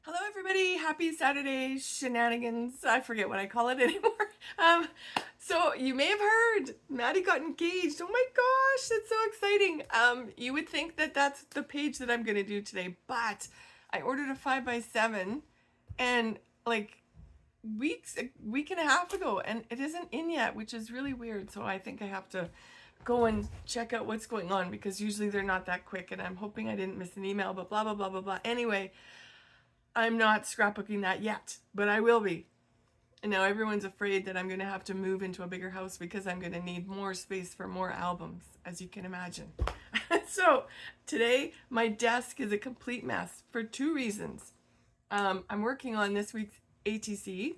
Hello everybody, happy Saturday shenanigans. I forget what I call it anymore. So you may have heard Maddie got engaged. Oh my gosh, that's so exciting. You would think that that's the page that I'm gonna do today, but I ordered a 5x7 and like a week and a half ago, and it isn't in yet, which is really weird. So I think I have to go and check out what's going on because usually they're not that quick, and I'm hoping I didn't miss an email, but blah blah blah blah blah. Anyway, I'm not scrapbooking that yet, but I will be. And now everyone's afraid that I'm going to have to move into a bigger house because I'm going to need more space for more albums, as you can imagine. So today, my desk is a complete mess for two reasons. I'm working on this week's ATC.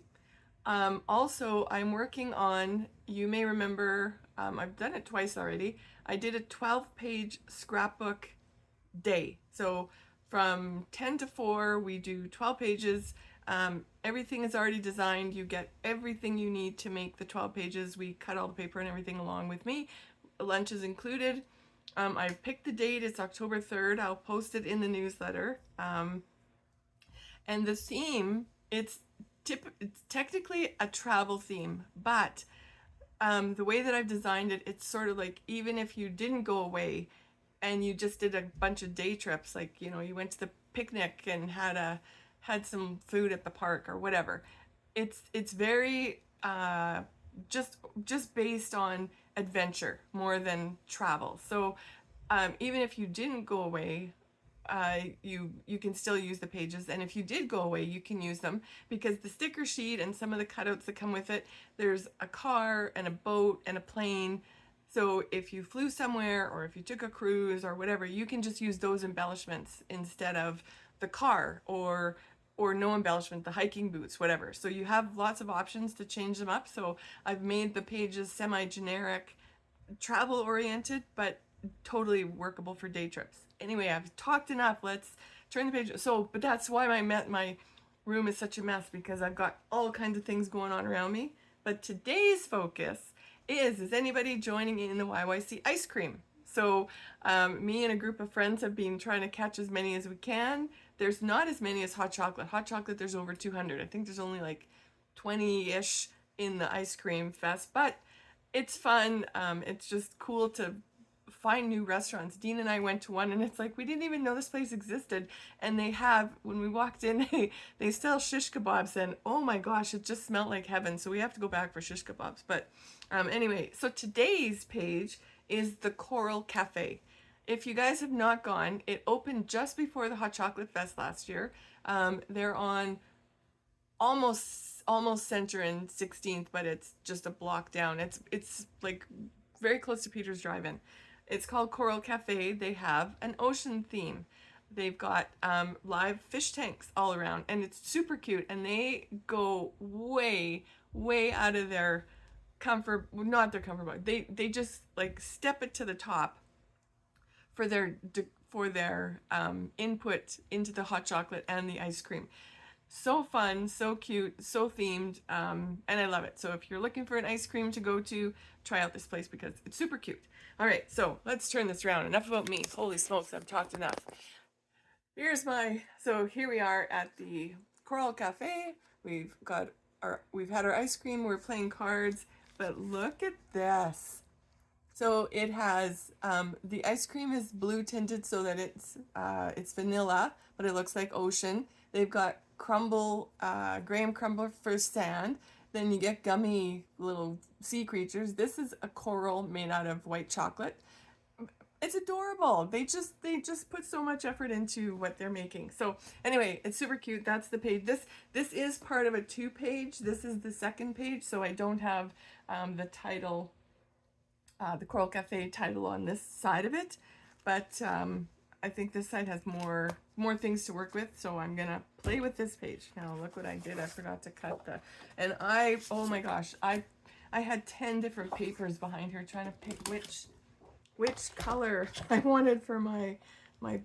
Also, I'm working on, you may remember, I've done it twice already. I did a 12-page scrapbook day. So from 10 to 4, we do 12 pages. Everything is already designed. You get everything you need to make the 12 pages. We cut all the paper and everything along with me. Lunch is included. I picked the date. It's October 3rd. I'll post it in the newsletter. And the theme, it's technically a travel theme, but the way that I've designed it, it's sort of like even if you didn't go away, and you just did a bunch of day trips, like, you know, you went to the picnic and had some food at the park or whatever. It's very just based on adventure more than travel. So even if you didn't go away, you can still use the pages, and if you did go away, you can use them because the sticker sheet and some of the cutouts that come with it, there's a car and a boat and a plane. So if you flew somewhere or if you took a cruise or whatever, you can just use those embellishments instead of the car or no embellishment, the hiking boots, whatever. So you have lots of options to change them up. So I've made the pages semi-generic, travel oriented, but totally workable for day trips. Anyway, I've talked enough. Let's turn the page. So, but that's why my room is such a mess, because I've got all kinds of things going on around me. But today's focus is anybody joining in the YYC ice cream? So me and a group of friends have been trying to catch as many as we can. There's not as many as hot chocolate. Hot chocolate, there's over 200. I think there's only like 20-ish in the ice cream fest, but it's fun. It's just cool to find new restaurants. Dean and I went to one, and it's like we didn't even know this place existed, and they have, when we walked in, they sell shish kebabs, and oh my gosh, it just smelled like heaven. So we have to go back for shish kebabs. But anyway, so today's page is the Coral Cafe. If you guys have not gone, it opened just before the Hot Chocolate Fest last year. They're on almost Center and 16th, but it's just a block down. It's like very close to Peter's Drive-In. It's called Coral Cafe. They have an ocean theme. They've got live fish tanks all around, and it's super cute. And they go way out of their comfort, not their comfort, but they just like step it to the top for their input into the hot chocolate and the ice cream. So fun, so cute, so themed, and I love it. So if you're looking for an ice cream to go to, try out this place because it's super cute. All right, so let's turn this around. Enough about me. Holy smokes, I've talked enough. So here we are at the Coral Cafe. We've had our ice cream. We're playing cards, but look at this. So it has, the ice cream is blue tinted so that it's vanilla, but it looks like ocean. They've got graham crumble for sand. Then you get gummy little sea creatures. This is a coral made out of white chocolate. It's adorable. They just put so much effort into what they're making. So anyway, it's super cute. That's the page. This is part of a 2-page. This is the second page, so I don't have the title, the Coral Cafe title on this side of it, but I think this side has more things to work with, so I'm gonna play with this page. Now look what I did. I forgot to cut oh my gosh, I had 10 different papers behind here trying to pick which color I wanted for my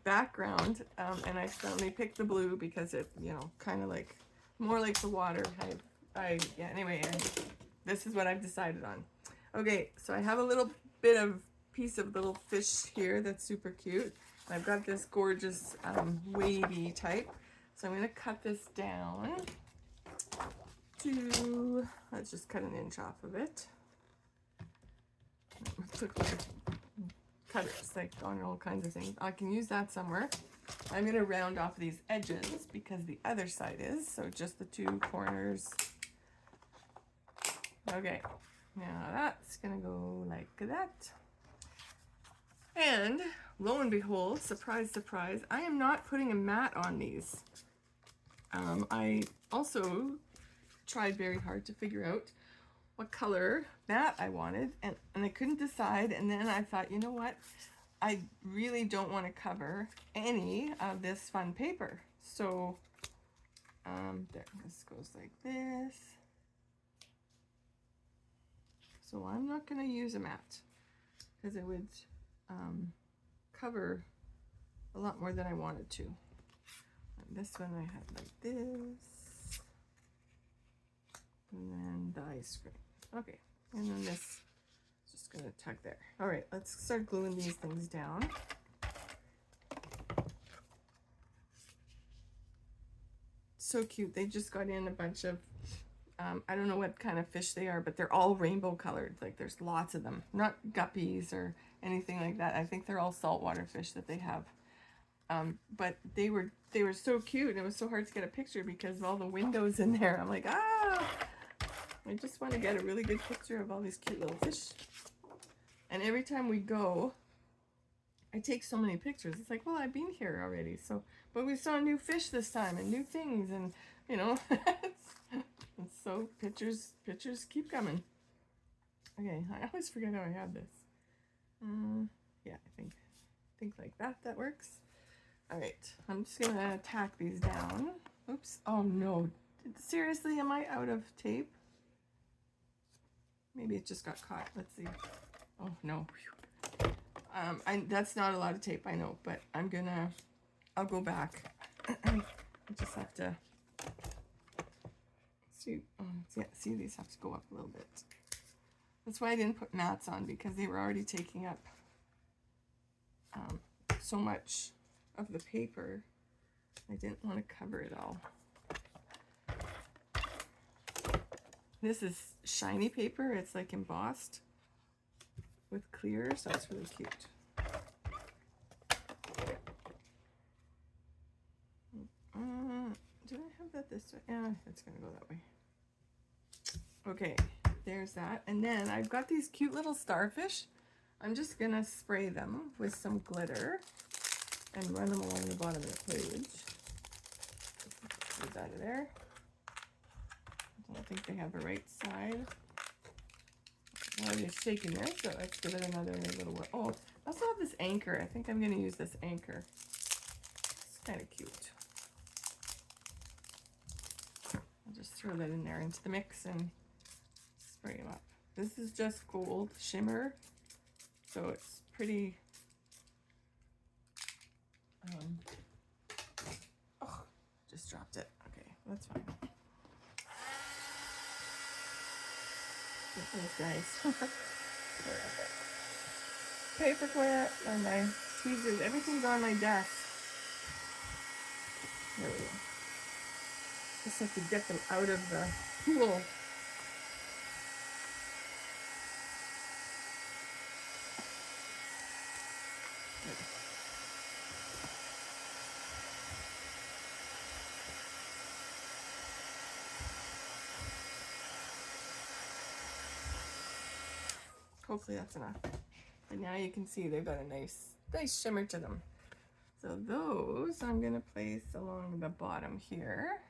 background, and I finally picked the blue because it, you know, kind of like more like the water. Yeah, anyway, this is what I've decided on. Okay, so I have a little bit of piece of little fish here that's super cute. I've got this gorgeous wavy type. So I'm going to cut this down to, let's just cut an inch off of it. Took like cutters, like on all kinds of things. I can use that somewhere. I'm going to round off these edges because the other side is, so just the two corners. Okay, now that's going to go like that. And lo and behold, surprise, surprise, I am not putting a mat on these. I also tried very hard to figure out what color mat I wanted, and I couldn't decide, and then I thought, you know what, I really don't want to cover any of this fun paper. So there, this goes like this. So I'm not going to use a mat because it would cover a lot more than I wanted to. And this one I have like this, and then the ice cream. Okay, and then this is just going to tuck there. All right, let's start gluing these things down. So cute. They just got in a bunch of, I don't know what kind of fish they are, but they're all rainbow colored. Like there's lots of them, not guppies or anything like that. I think they're all saltwater fish that they have. But they were so cute. It was so hard to get a picture because of all the windows in there. I'm like, ah, I just want to get a really good picture of all these cute little fish. And every time we go, I take so many pictures. It's like, well, I've been here already. So, but we saw new fish this time and new things, and you know, it's so pictures keep coming. Okay, I always forget how I have this. Yeah, I think like that works. All right, I'm just gonna tack these down. Oops. Oh no, seriously, am I out of tape? Maybe it just got caught. Let's see. Oh no. That's not a lot of tape, I know, but I'll go back. I just have to see. Yeah, see, these have to go up a little bit. That's why I didn't put mats on, because they were already taking up so much of the paper. I didn't want to cover it all. This is shiny paper. It's like embossed with clear, so it's really cute. Do I have that this way? Yeah, it's gonna go that way. Okay, there's that. And then I've got these cute little starfish. I'm just gonna spray them with some glitter and run them along the bottom of the page. Get out of there. I don't think they have the right side. Now they're shaking there, so let's give it another little whirl. Oh, I also have this anchor. I think I'm going to use this anchor. It's kind of cute. I'll just throw that in there into the mix and spray them up. This is just gold shimmer, so it's pretty. Oh, just dropped it. Okay, that's fine. Those guys. Paperclip and my tweezers. Everything's on my desk. There we go. Just have to get them out of the pool. Hopefully that's enough. And now you can see they've got a nice shimmer to them. So those I'm going to place along the bottom here.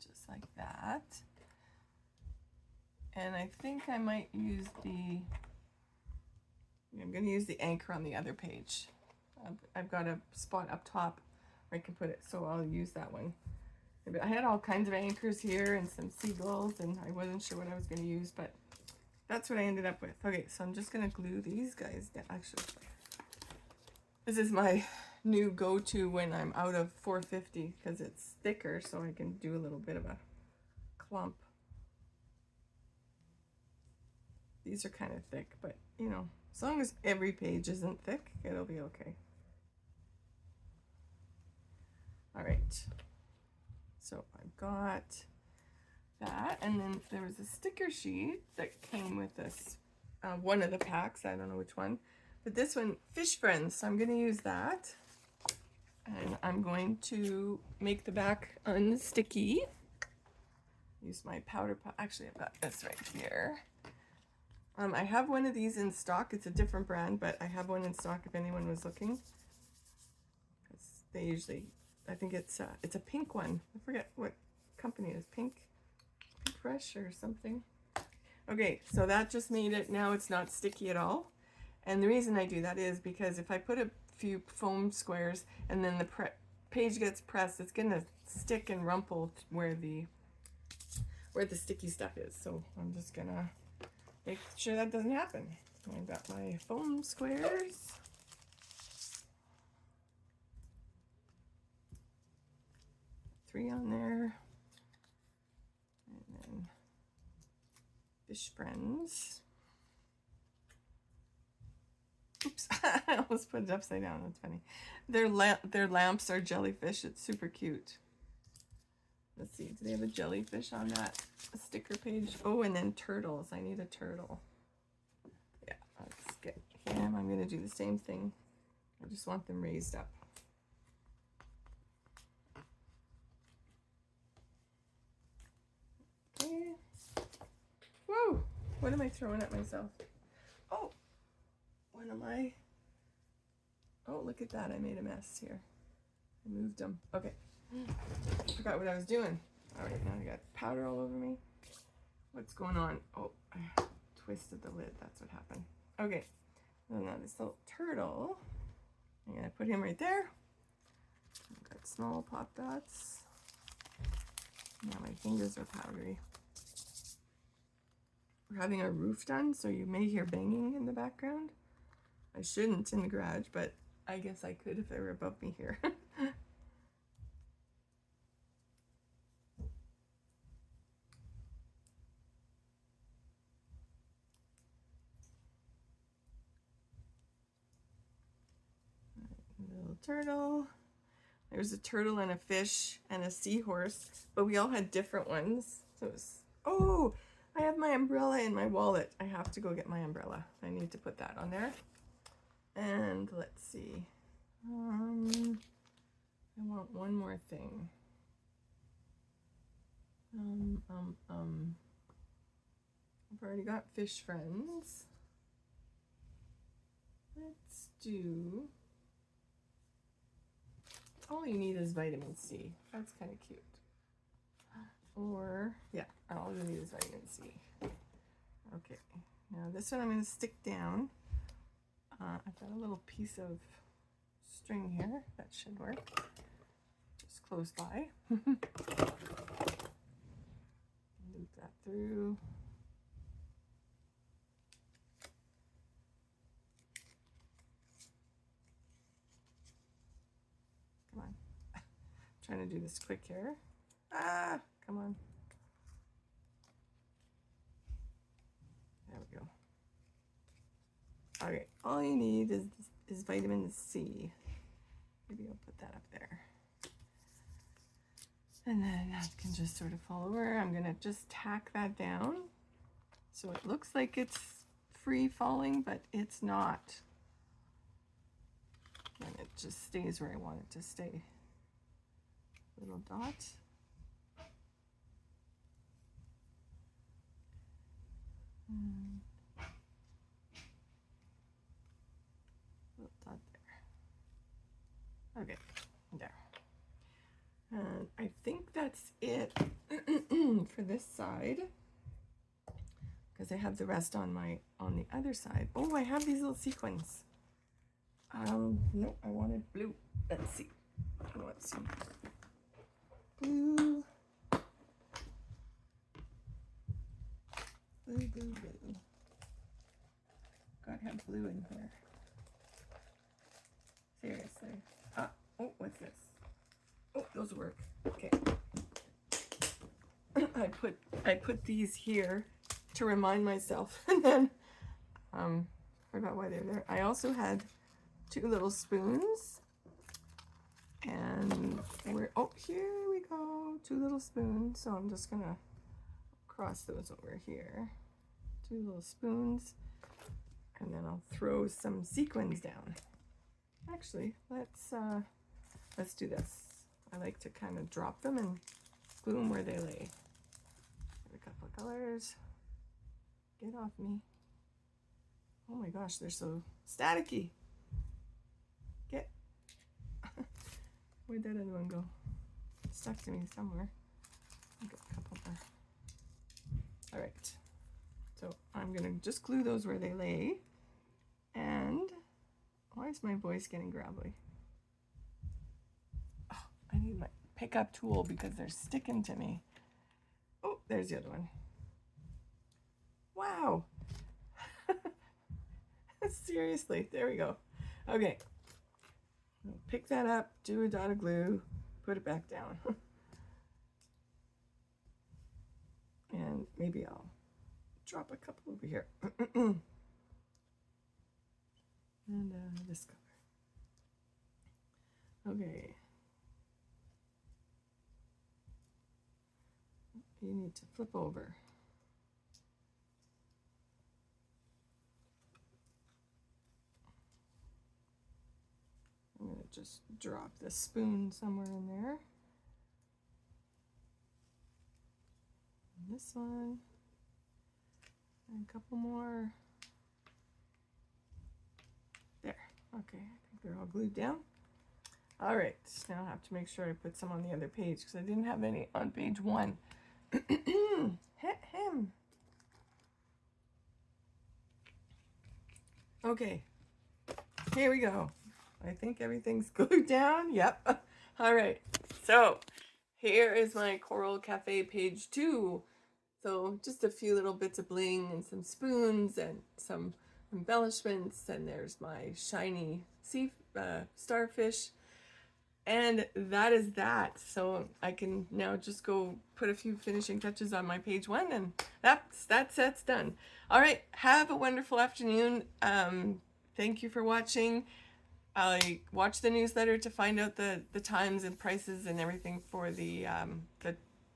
Just like that. And I think I might use I'm going to use the anchor on the other page. I've got a spot up top where I can put it, so I'll use that one. I had all kinds of anchors here and some seagulls, and I wasn't sure what I was going to use, but that's what I ended up with. Okay, so I'm just going to glue these guys down. Actually, this is my new go-to when I'm out of 450 because it's thicker, so I can do a little bit of a clump. These are kind of thick, but you know, as long as every page isn't thick, it'll be okay. All right. So I've got that, and then there was a sticker sheet that came with this, one of the packs, I don't know which one, but this one, Fish Friends, so I'm going to use that, and I'm going to make the back unsticky. Use my powder puff. Actually, I've got this right here. I have one of these in stock. It's a different brand, but I have one in stock if anyone was looking. They usually, I think it's a pink one. I forget what company it is. Pink Fresh or something. Okay, so that just made it, now it's not sticky at all. And the reason I do that is because if I put a few foam squares and then the page gets pressed, it's gonna stick and rumple where the sticky stuff is. So I'm just gonna make sure that doesn't happen. I've got my foam squares. Three on there. And then Fish Friends. Oops, I almost put it upside down. That's funny. Their lamps are jellyfish. It's super cute. Let's see, do they have a jellyfish on that sticker page? Oh, and then turtles. I need a turtle. Yeah, let's get him. I'm going to do the same thing. I just want them raised up. Okay. Whoa! What am I throwing at myself? Oh! What am I? Oh, look at that. I made a mess here. I moved them. Okay. I forgot what I was doing. All right, now I got powder all over me. What's going on? Oh, I twisted the lid. That's what happened. Okay. So now this little turtle, I'm going to put him right there. I've got small pop dots. Now my fingers are powdery. We're having a roof done, so you may hear banging in the background. I shouldn't in the garage, but I guess I could if they were above me here. Little turtle. There's a turtle and a fish and a seahorse, but we all had different ones. So it was, oh, I have my umbrella in my wallet. I have to go get my umbrella. I need to put that on there. And let's see. I want one more thing. I've already got Fish Friends. Let's do, all you need is vitamin C. That's kind of cute. Or, yeah, all you need is vitamin C. Okay, now this one I'm going to stick down. I've got a little piece of string here. That should work. Just close by. Loop that through. Come on. I'm trying to do this quick here. Ah, come on. There we go. Okay, all you need is vitamin C. Maybe I'll put that up there. And then that can just sort of fall over. I'm gonna just tack that down. So it looks like it's free falling, but it's not. And it just stays where I want it to stay. Little dot. Little dot there. Okay, there. And I think that's it for this side, because I have the rest on the other side. Oh, I have these little sequins. No, I wanted blue. Let's see. Let's see. Blue. Blue, blue, blue. Gotta have blue in here. Seriously. Oh, what's this? Oh, those work. Okay. I put these here to remind myself, and then forgot why they're there. I also had 2 little spoons, and here we go. 2 little spoons. So I'm just gonna cross those over here. 2 little spoons. And then I'll throw some sequins down. Actually, let's do this. I like to kind of drop them and glue them where they lay. Get a couple of colors. Get off me. Oh my gosh, they're so staticky. Get. Where'd that other one go? It's stuck to me somewhere. I'll get a couple more. All right. So I'm gonna just glue those where they lay. And why is my voice getting gravelly? Oh, I need my pickup tool because they're sticking to me. Oh, there's the other one. Wow. Seriously, there we go. Okay. I'll pick that up, do a dot of glue, put it back down. And maybe I'll drop a couple over here. And this color. Okay. You need to flip over. I'm going to just drop the spoon somewhere in there. And this one. And a couple more. There. Okay, I think they're all glued down. All right, now I have to make sure I put some on the other page because I didn't have any on page 1. Him. Okay, here we go. I think everything's glued down. Yep. All right, so here is my Coral Cafe page 2. So just a few little bits of bling and some spoons and some embellishments, and there's my shiny sea starfish, and that is that. So I can now just go put a few finishing touches on my page 1, and that set's done. All right, have a wonderful afternoon. Thank you for watching. I watch the newsletter to find out the times and prices and everything for the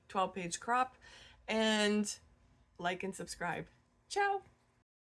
12-page crop, and like and subscribe. Ciao.